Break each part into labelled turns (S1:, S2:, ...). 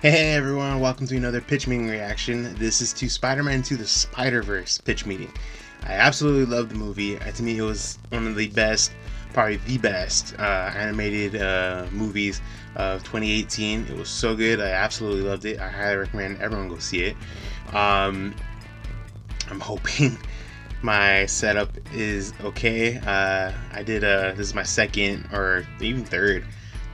S1: Hey everyone, welcome to another pitch meeting reaction. This is to Spider-Man Into the Spiderverse pitch meeting. I absolutely loved the movie. To me, it was one of the best, probably the best animated movies of 2018. It was so good. I absolutely loved it. I highly recommend everyone go see it. I'm hoping my setup is okay. I did this is my second or even third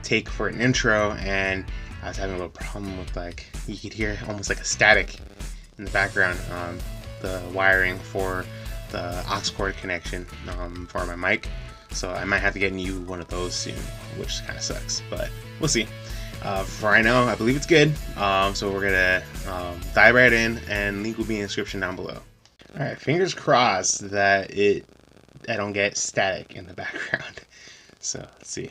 S1: take for an intro, and I was having a little problem with, like, you could hear almost like a static in the background, the wiring for the aux cord connection for my mic. So I might have to get a new one of those soon, which kind of sucks, but we'll see. For right now, I believe it's good. So we're gonna dive right in, and link will be in the description down below. All right, fingers crossed that I don't get static in the background. So let's see.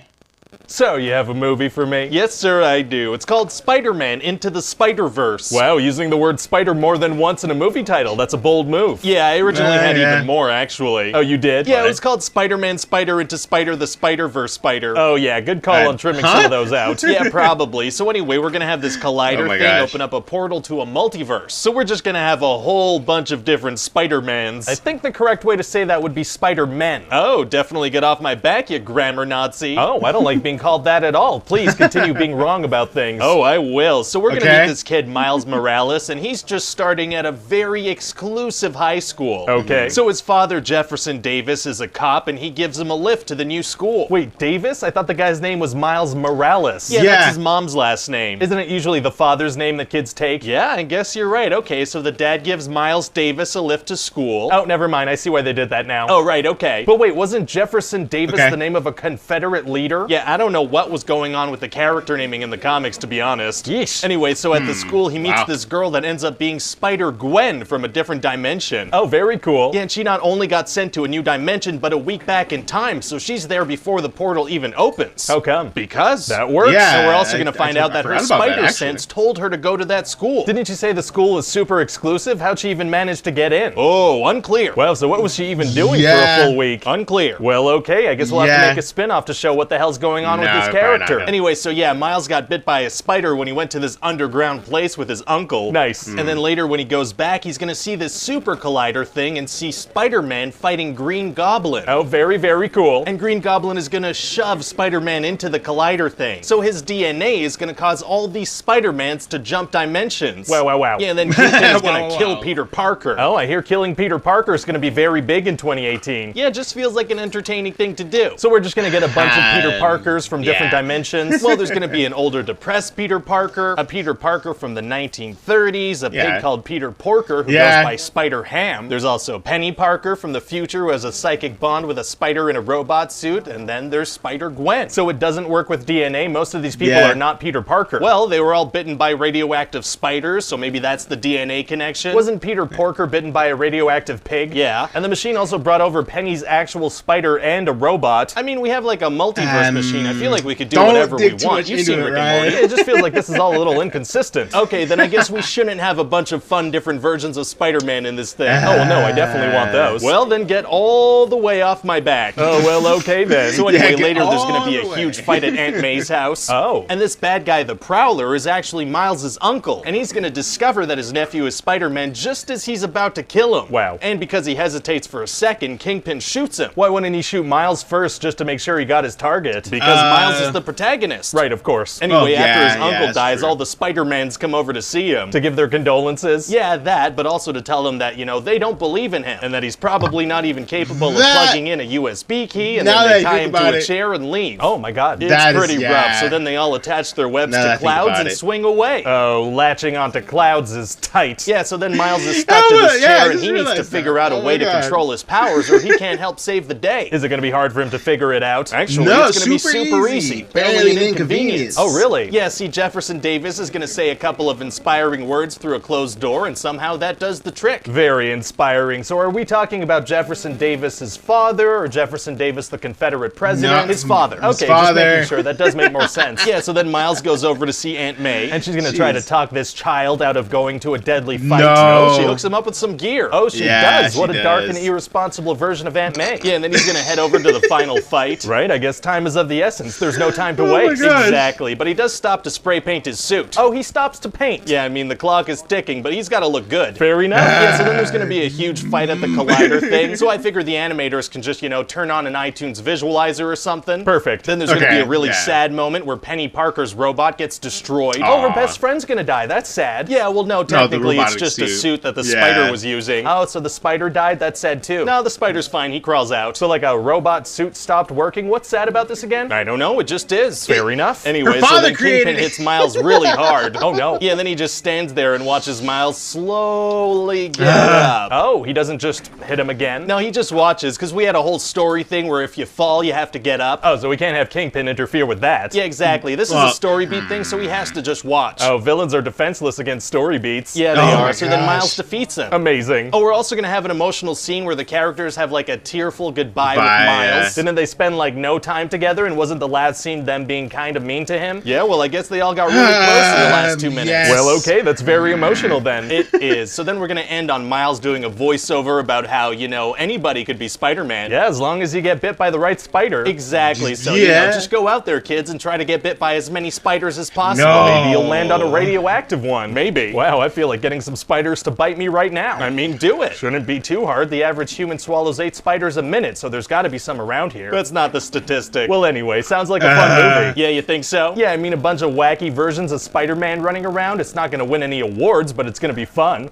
S2: So, you have a movie for me?
S3: Yes, sir, I do. It's called Spider-Man Into the Spiderverse.
S2: Wow, using the word spider more than once in a movie title. That's a bold move.
S3: Yeah, I originally had even more, actually.
S2: Oh, you did?
S3: Yeah, it was called Spider-Man Spider Into Spider the Spiderverse Spider.
S2: Oh, yeah, good call on trimming some of those out.
S3: Yeah, probably. So anyway, we're gonna have this collider thing open up a portal to a multiverse. So we're just gonna have a whole bunch of different Spider-Mans.
S2: I think the correct way to say that would be Spider-Men.
S3: Oh, definitely get off my back, you grammar Nazi.
S2: Oh, I don't like being called that at all. Please continue being wrong about things.
S3: Oh, I will. So we're gonna meet this kid, Miles Morales, and he's just starting at a very exclusive high school.
S2: Okay.
S3: So his father, Jefferson Davis, is a cop, and he gives him a lift to the new school.
S2: Wait, Davis? I thought the guy's name was Miles Morales.
S3: Yeah, that's his mom's last name.
S2: Isn't it usually the father's name that kids take?
S3: Yeah, I guess you're right. Okay, so the dad gives Miles Davis a lift to school.
S2: Oh, never mind. I see why they did that now.
S3: Oh, right, okay.
S2: But wait, wasn't Jefferson Davis the name of a Confederate leader?
S3: Yeah, I don't know what was going on with the character naming in the comics, to be honest.
S2: Yeesh.
S3: Anyway, so at the school, he meets this girl that ends up being Spider-Gwen from a different dimension.
S2: Oh, very cool.
S3: Yeah, and she not only got sent to a new dimension, but a week back in time, so she's there before the portal even opens.
S2: How come?
S3: Because
S2: that works.
S3: Yeah, so we're also going to find out that her spider sense told her to go to that school.
S2: Didn't you say the school is super exclusive? How'd she even manage to get in?
S3: Oh, unclear.
S2: Well, so what was she even doing for a full week?
S3: Unclear.
S2: Well, okay, I guess we'll have to make a spin-off to show what the hell's going on with this character.
S3: Anyway, so yeah, Miles got bit by a spider when he went to this underground place with his uncle.
S2: Nice.
S3: And then later when he goes back, he's gonna see this super collider thing and see Spider-Man fighting Green Goblin.
S2: Oh, very, very cool.
S3: And Green Goblin is gonna shove Spider-Man into the collider thing. So his DNA is gonna cause all these Spider-Mans to jump dimensions.
S2: Wow, wow, wow.
S3: Yeah, and then Kingpin's gonna kill Peter Parker.
S2: Oh, I hear killing Peter Parker is gonna be very big in 2018.
S3: Yeah, it just feels like an entertaining thing to do.
S2: So we're just gonna get a bunch of Peter Parkers from different dimensions?
S3: Well, there's gonna be an older depressed Peter Parker, a Peter Parker from the 1930s, a pig called Peter Porker who goes by Spider-Ham. There's also Penny Parker from the future who has a psychic bond with a spider in a robot suit, and then there's Spider-Gwen.
S2: So it doesn't work with DNA? Most of these people are not Peter Parker.
S3: Well, they were all bitten by radioactive spiders, so maybe that's the DNA connection.
S2: Wasn't Peter Porker bitten by a radioactive pig?
S3: Yeah.
S2: And the machine also brought over Penny's actual spider and a robot.
S3: I mean, we have like a multiverse machine. I feel like we could do whatever we want. You've seen Rick and Morty.
S2: It just feels like this is all a little inconsistent.
S3: Okay, then I guess we shouldn't have a bunch of fun different versions of Spider-Man in this thing.
S2: Oh, no, I definitely want those.
S3: Well, then get all the way off my back.
S2: Oh, well, okay then.
S3: So anyway, later there's going to be a huge fight at Aunt May's house.
S2: Oh.
S3: And this bad guy, the Prowler, is actually Miles' uncle. And he's going to discover that his nephew is Spider-Man just as he's about to kill him.
S2: Wow.
S3: And because he hesitates for a second, Kingpin shoots him.
S2: Why wouldn't he shoot Miles first just to make sure he got his target?
S3: Because Miles is the protagonist.
S2: Right, of course.
S3: Anyway, after his uncle dies, all the Spider-Mans come over to see him.
S2: To give their condolences?
S3: Yeah, that, but also to tell him that, you know, they don't believe in him. And that he's probably not even capable of plugging in a USB key, and then they tie him to a chair and leave.
S2: Oh my god.
S3: It's pretty rough. So then they all attach their webs to clouds and swing away.
S2: Oh, latching onto clouds is tight.
S3: Yeah, so then Miles is stuck to this chair, and he needs to figure out a way to control his powers, or he can't help save the day.
S2: Is it going to be hard for him to figure it out?
S3: Actually, it's going to be super easy. Barely an inconvenience.
S2: Oh, really?
S3: Yeah, see, Jefferson Davis is going to say a couple of inspiring words through a closed door, and somehow that does the trick.
S2: Very inspiring. So are we talking about Jefferson Davis's father, or Jefferson Davis, the Confederate president?
S3: No, his father.
S2: Okay, just making sure. That does make more sense.
S3: Yeah, so then Miles goes over to see Aunt May.
S2: And she's going to try to talk this child out of going to a deadly fight.
S3: No, she hooks him up with some gear.
S2: Oh, she does. What a dark and irresponsible version of Aunt May.
S3: Yeah, and then he's going to head over to the final fight.
S2: Right, I guess time is of the essence. There's no time to waste.
S3: Exactly, but he does stop to spray paint his suit.
S2: Oh, he stops to paint.
S3: Yeah, I mean, the clock is ticking, but he's got to look good.
S2: Fair enough.
S3: Yeah, so then there's going to be a huge fight at the collider thing, so I figure the animators can just, you know, turn on an iTunes visualizer or something.
S2: Perfect.
S3: Then there's going to be a really sad moment where Penny Parker's robot gets destroyed.
S2: Oh, her best friend's going to die. That's sad.
S3: Yeah, well, no, technically it's just a suit that the spider was using.
S2: Oh, so the spider died? That's sad too.
S3: No, the spider's fine. He crawls out.
S2: So like a robot suit stopped working? What's sad about this again?
S3: I don't know. It just is.
S2: Fair enough.
S3: Anyway, so then Kingpin hits Miles really hard.
S2: Oh no.
S3: Yeah, then he just stands there and watches Miles slowly get up.
S2: Oh, he doesn't just hit him again?
S3: No, he just watches, because we had a whole story thing where if you fall, you have to get up.
S2: Oh, so we can't have Kingpin interfere with that.
S3: Yeah, exactly. This is a story beat thing, so he has to just watch.
S2: Oh, villains are defenseless against story beats.
S3: Yeah, they are. So then Miles defeats him.
S2: Amazing.
S3: Oh, we're also going to have an emotional scene where the characters have like a tearful goodbye with Miles.
S2: Didn't they spend like no time together, and wasn't the last scene them being kind of mean to him?
S3: Yeah, well, I guess they all got really close in the last 2 minutes.
S1: Yes.
S2: Well, okay, that's very emotional then.
S3: It is. So then we're going to end on Miles doing a voiceover about how, you know, anybody could be Spider-Man.
S2: Yeah, as long as you get bit by the right spider.
S3: Exactly. So, you know, just go out there, kids, and try to get bit by as many spiders as possible.
S1: No.
S2: Maybe you'll land on a radioactive one.
S3: Maybe.
S2: Wow, I feel like getting some spiders to bite me right now.
S3: I mean, do it.
S2: Shouldn't be too hard. The average human swallows 8 spiders a minute, so there's got to be some around here.
S3: That's not the statistic.
S2: Well, anyway, sounds like a fun movie.
S3: Yeah, you think so?
S2: Yeah, I mean, a bunch of wacky versions of Spider-Man running around. It's not going to win any awards, but it's going to be fun.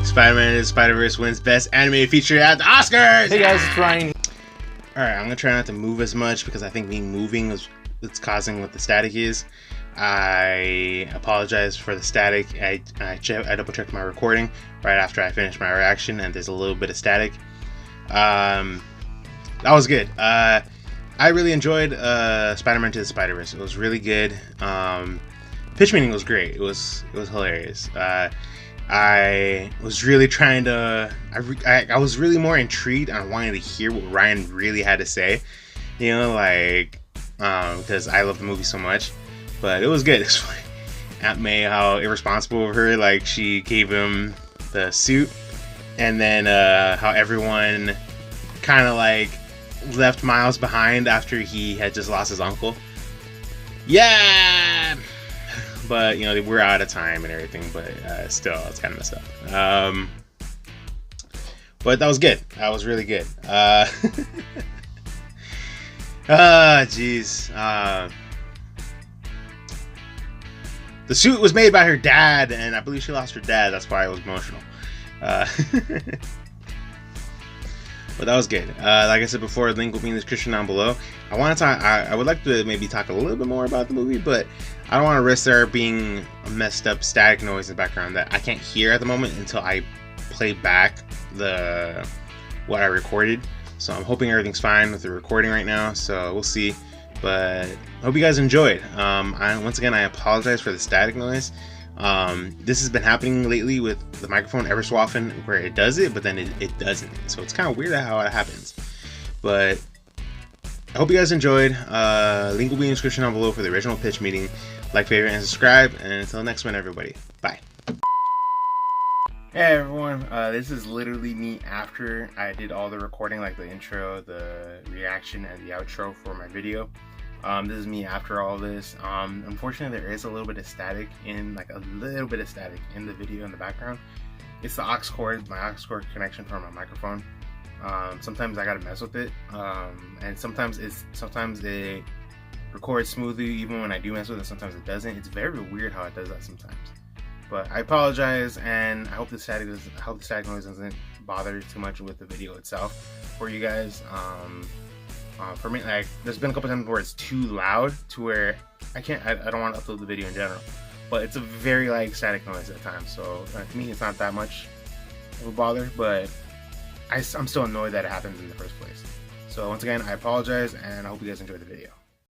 S1: Spider-Man Into the Spider-Verse wins Best Animated Feature at the Oscars!
S3: Hey guys, it's Ryan.
S1: Alright, I'm gonna try not to move as much because I think me moving is what's causing what the static is. I apologize for the static. I double checked my recording right after I finished my reaction, and there's a little bit of static. That was good. I really enjoyed Spider-Man Into the Spider-Verse. It was really good. Pitch meeting was great. It was hilarious. I was really trying to. I was really more intrigued on wanting to hear what Ryan really had to say. You know, like because I love the movie so much. But it was good. It's funny. Aunt May, how irresponsible of her. Like, she gave him the suit, and then how everyone kind of like left Miles behind after he had just lost his uncle. Yeah. But, you know, we're out of time and everything, but still, it's kind of messed up. But that was good. That was really good. Jeez. The suit was made by her dad, and I believe she lost her dad. That's why I was emotional. But that was good. Like I said before, the link will be in the description down below. I want to talk. I would like to maybe talk a little bit more about the movie, but I don't want to risk there being a messed up static noise in the background that I can't hear at the moment until I play back what I recorded. So I'm hoping everything's fine with the recording right now. So we'll see. But I hope you guys enjoyed. Once again, I apologize for the static noise. This has been happening lately with the microphone ever so often where it does it, but then it doesn't. So it's kind of weird how it happens. But I hope you guys enjoyed. Link will be in the description down below for the original pitch meeting. Like, favorite, and subscribe. And until next one, everybody. Bye. Hey everyone, this is literally me after I did all the recording, like the intro, the reaction, and the outro for my video. This is me after all this. Unfortunately, there is a little bit of static in the video in the background. It's the aux cord, my aux cord connection for my microphone. Sometimes I gotta mess with it, and sometimes it records smoothly even when I do mess with it. Sometimes it doesn't. It's very weird how it does that sometimes. But I apologize, and I hope the static noise doesn't bother too much with the video itself for you guys. For me, like, there's been a couple times where it's too loud to where I don't want to upload the video in general. But it's a very like static noise at times, so to me it's not that much of a bother. But I'm still annoyed that it happens in the first place. So once again, I apologize, and I hope you guys enjoyed the video.